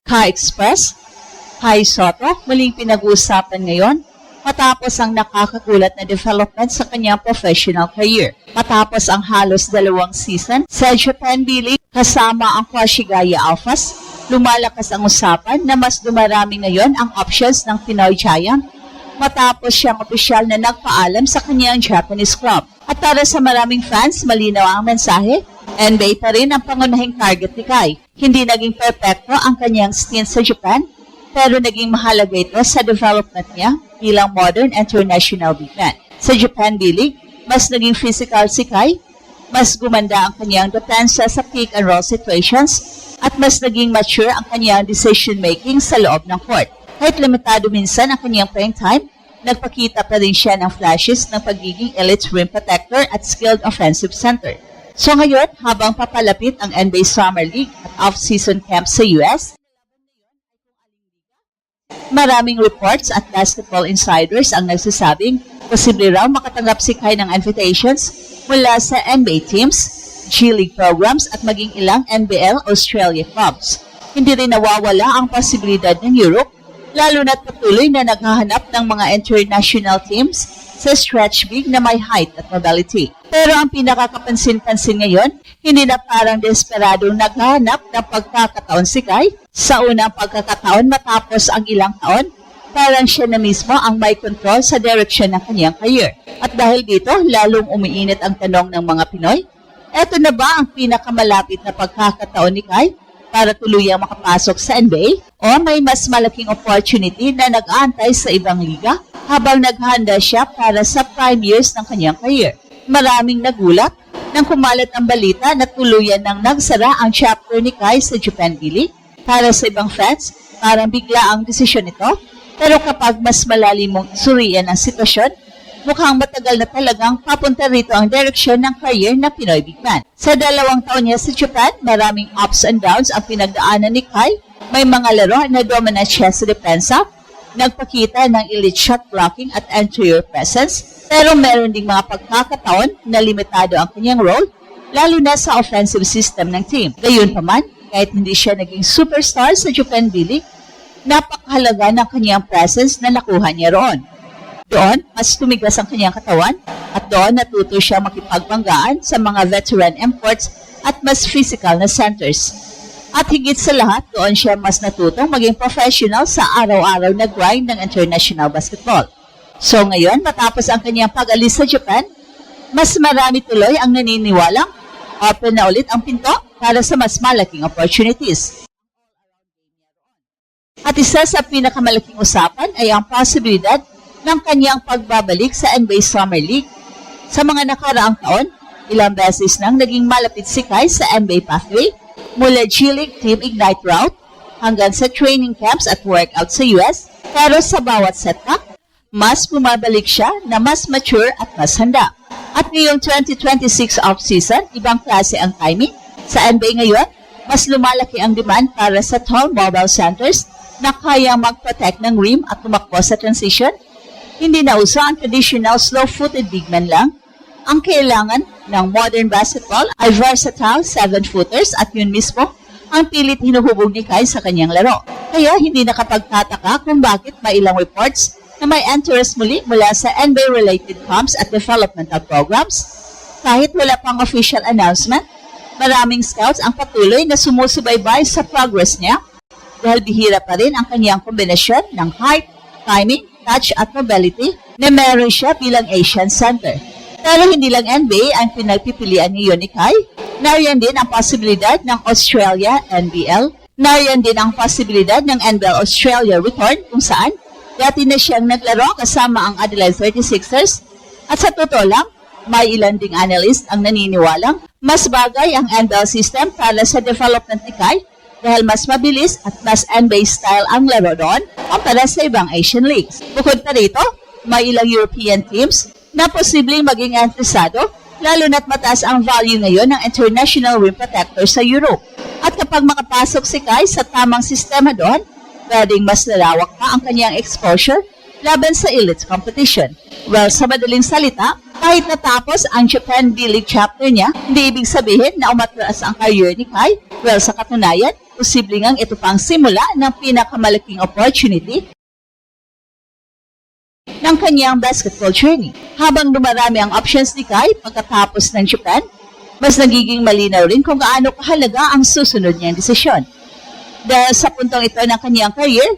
Kai Express, Kai Soto, muling pinag-uusapan ngayon matapos ang nakakagulat na development sa kanyang professional career. Matapos ang halos 2 season sa Japan B-League kasama ang Kashigaya Alphas, lumalakas ang usapan na mas dumarami ngayon ang options ng Pinoy Giant matapos siyang opisyal na nagpaalam sa kanyang Japanese club. At para sa maraming fans, malinaw ang mensahe, NBA pa rin ang pangunahing target ni Kai. Hindi naging perpekto ang kanyang stint sa Japan, pero naging mahalaga ito sa development niya bilang modern international big man. Sa Japan B-League, mas naging physical si Kai, mas gumanda ang kanyang depensa sa pick and roll situations, at mas naging mature ang kanyang decision-making sa loob ng court. Kahit limitado minsan ang kanyang playing time, nagpakita pa rin siya ng flashes ng pagiging elite rim protector at skilled offensive center. So ngayon, habang papalapit ang NBA Summer League at off-season camp sa US, maraming reports at basketball insiders ang nagsasabing posible raw makatanggap si Kai ng invitations mula sa NBA teams, G-League programs at maging ilang NBL Australia clubs. Hindi rin nawawala ang posibilidad ng Europe, lalo na't patuloy na naghahanap ng mga international teams sa stretch big na may height at mobility. Pero ang pinakakapansin-pansin ngayon, hindi na parang desperadong naghahanap ng pagkakataon si Kai. Sa unang pagkakataon matapos ang ilang taon, parang siya na mismo ang may control sa direksyon ng kanyang career. At dahil dito, lalong umiinit ang tanong ng mga Pinoy, eto na ba ang pinakamalapit na pagkakataon ni Kai para tuluyang makapasok sa NBA? O may mas malaking opportunity na nag-aantay sa ibang liga habang naghanda siya para sa prime years ng kanyang career? Maraming nagulat nang kumalat ang balita na tuluyan nang nagsara ang chapter ni Kai sa Japan B-League. Para sa ibang fans, parang bigla ang desisyon nito. Pero kapag mas malalim mong suriyan ang sitwasyon, mukhang matagal na talagang papunta rito ang direksyon ng career ng Pinoy big man. Sa 2 taon niya sa Japan, maraming ups and downs ang pinagdaanan ni Kai. May mga laro na dominant siya sa depensa, nagpakita ng elite shot blocking at anterior presence, pero meron ding mga pagkakataon na limitado ang kanyang role, lalo na sa offensive system ng team. Gayunpaman, kahit hindi siya naging superstar sa Japan B-League, napakahalaga ng kanyang presence na nakuha niya roon. Doon, mas tumigas ang kanyang katawan at doon natuto siya makipagbanggaan sa mga veteran imports at mas physical na centers. At higit sa lahat, doon siya mas natutong maging professional sa araw-araw na grind ng international basketball. So ngayon, matapos ang kanyang pag-alis sa Japan, mas marami tuloy ang naniniwalang open na ulit ang pinto para sa mas malaking opportunities. At isa sa pinakamalaking usapan ay ang posibilidad ng kanyang pagbabalik sa NBA Summer League. Sa mga nakaraang taon, ilang beses nang naging malapit si Kai sa NBA pathway, mula G-League Team Ignite route hanggang sa training camps at workout sa US, pero sa bawat setback, mas bumabalik siya na mas mature at mas handa. At ngayong 2026 off-season, ibang klase ang timing. Sa NBA ngayon, mas lumalaki ang demand para sa tall mobile centers na kayang mag-protect ng rim at tumakbo sa transition. Hindi na uso ang traditional slow-footed big man lang. Ang kailangan ng modern basketball ay versatile 7-footers at yun mismo ang pilit hinuhubog ni Kai sa kanyang laro. Kaya hindi nakapagtataka kung bakit may ilang reports na may interest muli mula sa NBA-related camps at developmental programs. Kahit wala pang official announcement, maraming scouts ang patuloy na sumusubaybay sa progress niya dahil bihira pa rin ang kanyang kombinasyon ng height, timing, touch at mobility na meron siya bilang Asian center. Pero hindi lang NBA ang pinagpipilian ngayon ni Kai. Nariyan din ang posibilidad ng Australia NBL. Nariyan din ang posibilidad ng NBL Australia return kung saan dati na siyang naglaro kasama ang Adelaide 36ers. At sa totoo lang, may ilan ding analyst ang naniniwalang mas bagay ang NBL system para sa development ni Kai dahil mas mabilis at mas NBA style ang laro doon kumpara sa ibang Asian leagues. Bukod pa rito, may ilang European teams na posibleng maging interesado, lalo na't mataas ang value ngayon ng international rim protector sa Europe. At kapag makapasok si Kai sa tamang sistema doon, pwedeng mas lalawak pa ang kanyang exposure laban sa elite competition. Well, sa madaling salita, kahit natapos ang Japan B-League chapter niya, hindi ibig sabihin na umatras ang career ni Kai. Well, sa katunayan, posible ngang ito pang simula ng pinakamalaking opportunity ng kanyang basketball journey. Habang dumarami ang options ni Kai pagkatapos ng Japan, mas nagiging malinaw rin kung gaano kahalaga ang susunod niyang desisyon. Dahil sa puntong ito ng kanyang career,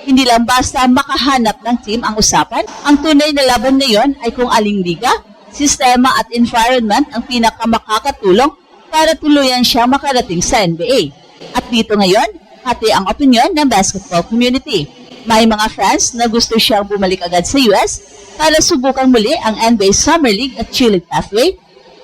hindi lang basta makahanap ng team ang usapan, ang tunay na laban ngayon ay kung aling liga, sistema at environment ang pinakamakakatulong para tuluyan siya makarating sa NBA. At dito ngayon, hati ang opinion ng basketball community. May mga fans na gusto siyang bumalik agad sa US para subukan muli ang NBA Summer League at G-League pathway.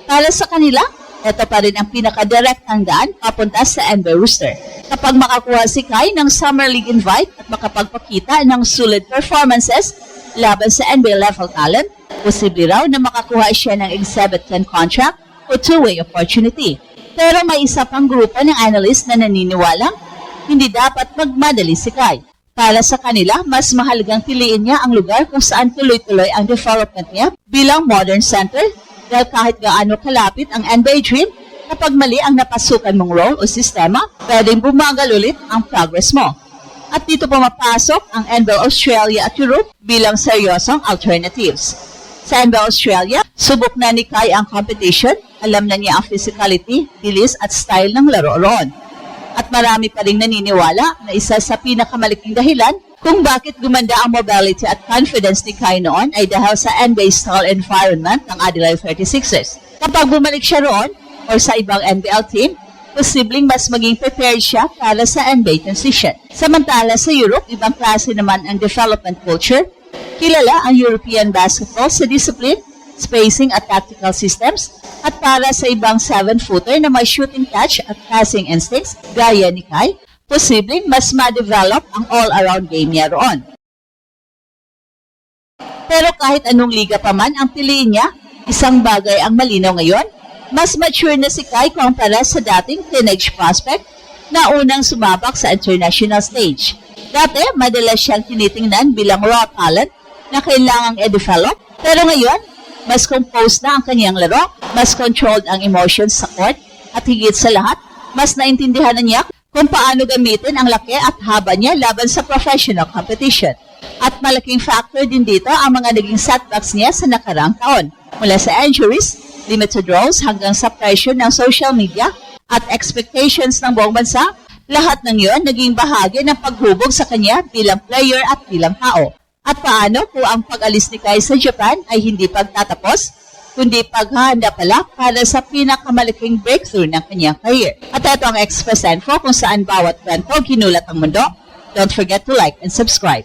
Para sa kanila, ito pa rin ang pinaka-direktang daan papunta sa NBA roster. Kapag makakuha si Kai ng Summer League invite at makapagpakita ng solid performances laban sa NBA level talent, posible raw na makakuha siya ng exhibit 10 contract o two-way opportunity. Pero may isa pang grupo ng analyst na naniniwalang hindi dapat magmadali si Kai. Para sa kanila, mas mahalagang piliin niya ang lugar kung saan tuloy-tuloy ang development niya bilang modern center dahil kahit gaano kalapit ang NBA dream, kapag mali ang napasukan mong role o sistema, pwedeng bumagal ulit ang progress mo. At dito pumapasok ang NBA Australia at Europe bilang seryosong alternatives. Sa NBA Australia, subok na ni Kai ang competition, alam na niya ang physicality, bilis at style ng laro roon. At marami pa rin naniniwala na isa sa pinakamalaking dahilan kung bakit gumanda ang mobility at confidence ni Kai noon ay dahil sa NBA-style environment ng Adelaide 36ers. Kapag bumalik siya roon o sa ibang NBL team, posibleng mas maging prepared siya para sa NBA transition. Samantala sa Europe, ibang klase naman ang development culture. Kilala ang European basketball sa discipline, spacing at tactical systems, at para sa ibang 7-footer na may shooting touch at passing instincts gaya ni Kai, posibleng mas ma-develop ang all-around game niya roon. Pero kahit anong liga pa man ang piliin niya, isang bagay ang malinaw ngayon, mas mature na si Kai kumpara sa dating teenage prospect na unang sumabak sa international stage. Dati, madalas siyang tinitingnan bilang raw talent na kailangang i-develop, pero ngayon, mas composed na ang kanyang laro, mas controlled ang emotions sa court, at higit sa lahat, mas naintindihan na niya kung paano gamitin ang laki at haba niya laban sa professional competition. At malaking factor din dito ang mga naging setbacks niya sa nakarang taon. Mula sa injuries, limited roles hanggang sa pressure ng social media at expectations ng buong bansa, lahat ng iyon naging bahagi ng paghubog sa kanya bilang player at bilang tao. At paano kung ang pag-alis ni Kai sa Japan ay hindi pagtatapos, kundi paghahanda pala para sa pinakamalaking breakthrough ng kanyang career. At ito ang Express Info kung saan bawat kwento ginulat ang mundo. Don't forget to like and subscribe.